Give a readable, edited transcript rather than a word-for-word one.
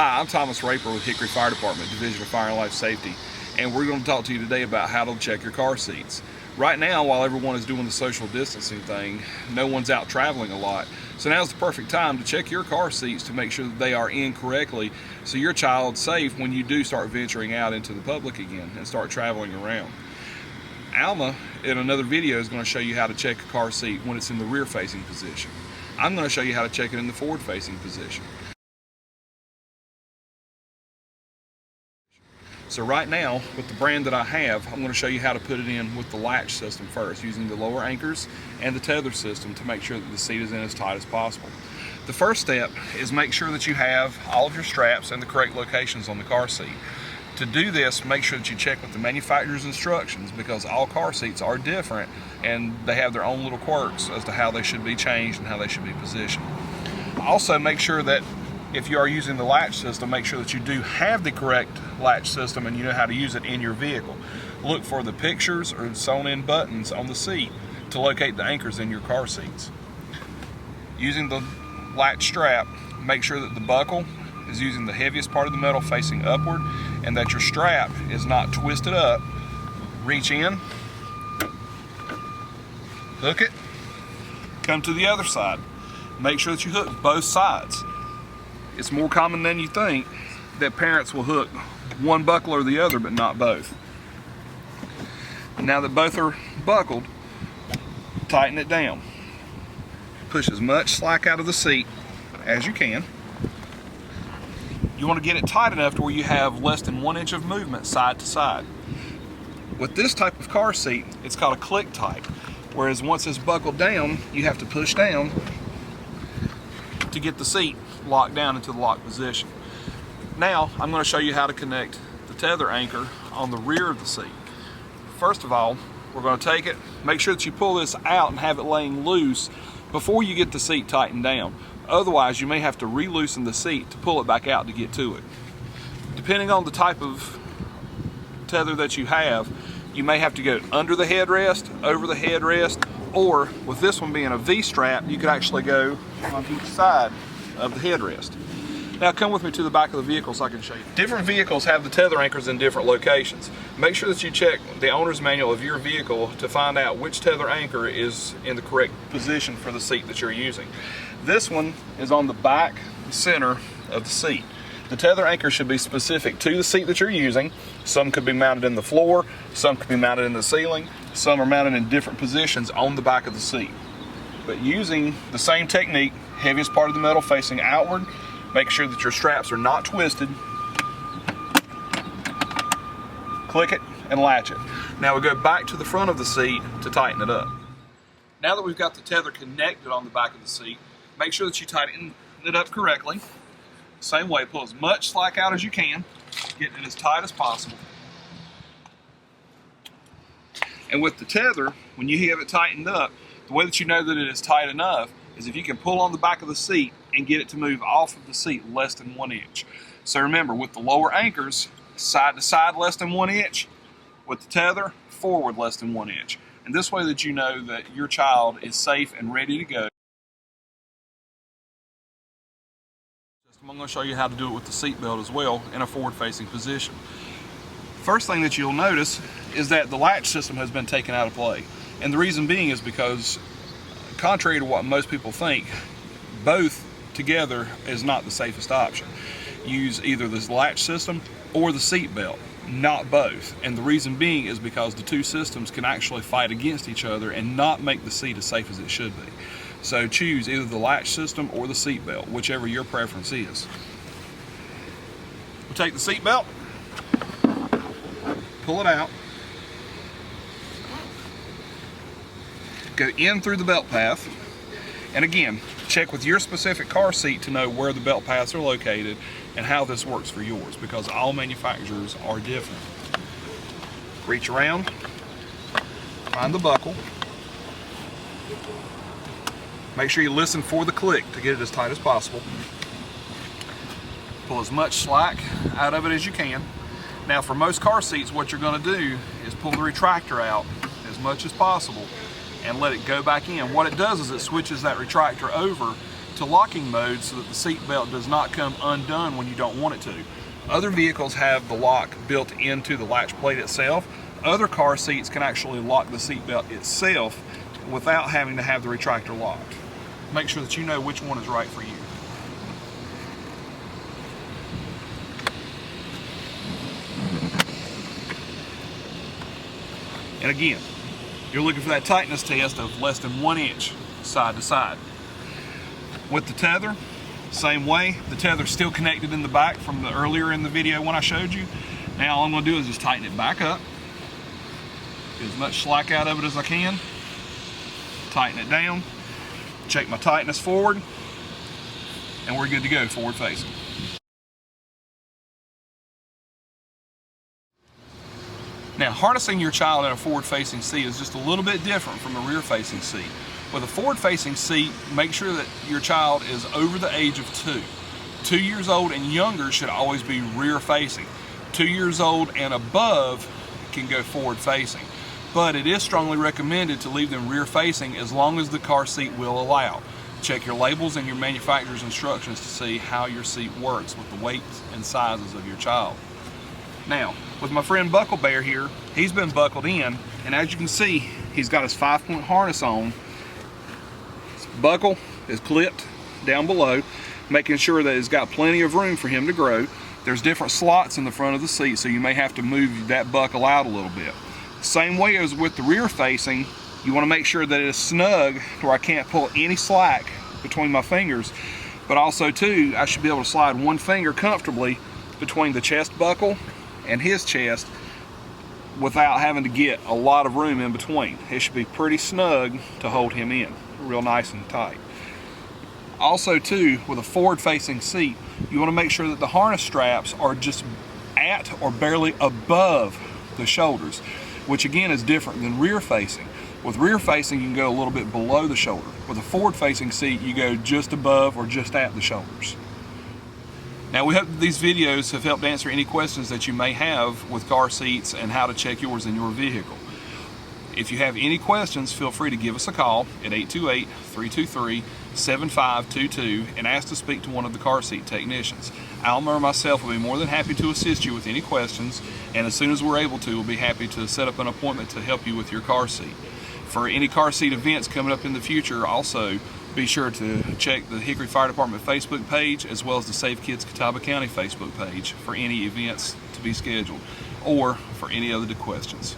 Hi, I'm Thomas Raper with Hickory Fire Department, Division of Fire and Life Safety, and we're going to talk to you today about how to check your car seats. Right now, while everyone is doing the social distancing thing, no one's out traveling a lot. So now's the perfect time to check your car seats to make sure that they are in correctly so your child's safe when you do start venturing out into the public again and start traveling around. Alma, in another video, is going to show you how to check a car seat when it's in the rear-facing position. I'm going to show you how to check it in the forward-facing position. So right now, with the brand that I have, I'm going to show you how to put it in with the latch system first, using the lower anchors and the tether system to make sure that the seat is in as tight as possible. The first step is make sure that you have all of your straps in the correct locations on the car seat. To do this, make sure that you check with the manufacturer's instructions, because all car seats are different and they have their own little quirks as to how they should be changed and how they should be positioned. Also, make sure that if you are using the latch system, make sure that you do have the correct latch system and you know how to use it in your vehicle. Look for the pictures or sewn in buttons on the seat to locate the anchors in your car seats. Using the latch strap, make sure that the buckle is using the heaviest part of the metal facing upward and that your strap is not twisted up. Reach in, hook it, come to the other side. Make sure that you hook both sides. It's more common than you think that parents will hook one buckle or the other, but not both. Now that both are buckled, tighten it down. Push as much slack out of the seat as you can. You want to get it tight enough to where you have less than 1 inch of movement side to side. With this type of car seat, it's called a click type, whereas once it's buckled down, you have to push down to get the seat locked down into the lock position. Now I'm going to show you how to connect the tether anchor on the rear of the seat. First of all, we're going to take it, make sure that you pull this out and have it laying loose before you get the seat tightened down. Otherwise, you may have to re-loosen the seat to pull it back out to get to it. Depending on the type of tether that you have, you may have to go under the headrest, over the headrest, or with this one being a V-strap, you could actually go on each side of the headrest. Now come with me to the back of the vehicle so I can show you. Different vehicles have the tether anchors in different locations. Make sure that you check the owner's manual of your vehicle to find out which tether anchor is in the correct position for the seat that you're using. This one is on the back center of the seat. The tether anchor should be specific to the seat that you're using. Some could be mounted in the floor, some could be mounted in the ceiling, some are mounted in different positions on the back of the seat. But using the same technique, heaviest part of the metal facing outward, make sure that your straps are not twisted, click it and latch it. Now we go back to the front of the seat to tighten it up. Now that we've got the tether connected on the back of the seat, make sure that you tighten it up correctly. Same way, pull as much slack out as you can, getting it as tight as possible. And with the tether, when you have it tightened up, the way that you know that it is tight enough is if you can pull on the back of the seat and get it to move off of the seat less than 1 inch. So remember, with the lower anchors, side to side less than 1 inch, with the tether, forward less than 1 inch. And this way that you know that your child is safe and ready to go. I'm going to show you how to do it with the seatbelt as well in a forward-facing position. First thing that you'll notice is that the latch system has been taken out of play. And the reason being is because, contrary to what most people think, both together is not the safest option. Use either this latch system or the seatbelt, not both. And the reason being is because the two systems can actually fight against each other and not make the seat as safe as it should be. So choose either the latch system or the seatbelt, whichever your preference is. We'll take the seatbelt, pull it out, go in through the belt path, and again, check with your specific car seat to know where the belt paths are located and how this works for yours, because all manufacturers are different. Reach around, find the buckle. Make sure you listen for the click to get it as tight as possible. Pull as much slack out of it as you can. Now for most car seats, what you're going to do is pull the retractor out as much as possible and let it go back in. What it does is it switches that retractor over to locking mode so that the seat belt does not come undone when you don't want it to. Other vehicles have the lock built into the latch plate itself. Other car seats can actually lock the seat belt itself without having to have the retractor locked. Make sure that you know which one is right for you. And again, you're looking for that tightness test of less than 1 inch side to side. With the tether, same way. The tether's still connected in the back from the earlier in the video when I showed you. Now all I'm going to do is just tighten it back up. Get as much slack out of it as I can. Tighten it down. Check my tightness forward. And we're good to go forward facing. Now, harnessing your child in a forward-facing seat is just a little bit different from a rear-facing seat. With a forward-facing seat, make sure that your child is over the age of 2. 2 years old and younger should always be rear-facing. 2 years old and above can go forward-facing. But it is strongly recommended to leave them rear-facing as long as the car seat will allow. Check your labels and your manufacturer's instructions to see how your seat works with the weights and sizes of your child. Now, with my friend Buckle Bear here, he's been buckled in, and as you can see, he's got his 5-point harness on. His buckle is clipped down below, making sure that it's got plenty of room for him to grow. There's different slots in the front of the seat, so you may have to move that buckle out a little bit. Same way as with the rear facing, you want to make sure that it is snug where I can't pull any slack between my fingers, but also too, I should be able to slide one finger comfortably between the chest buckle and his chest without having to get a lot of room in between. It should be pretty snug to hold him in, real nice and tight. Also too, with a forward facing seat, you want to make sure that the harness straps are just at or barely above the shoulders, which again is different than rear facing. With rear facing, you can go a little bit below the shoulder. With a forward facing seat, you go just above or just at the shoulders. Now, we hope that these videos have helped answer any questions that you may have with car seats and how to check yours in your vehicle. If you have any questions, feel free to give us a call at 828-323-7522 and ask to speak to one of the car seat technicians. Alma or myself will be more than happy to assist you with any questions, and as soon as we're able to, we'll be happy to set up an appointment to help you with your car seat. For any car seat events coming up in the future, also be sure to check the Hickory Fire Department Facebook page as well as the Save Kids Catawba County Facebook page for any events to be scheduled or for any other questions.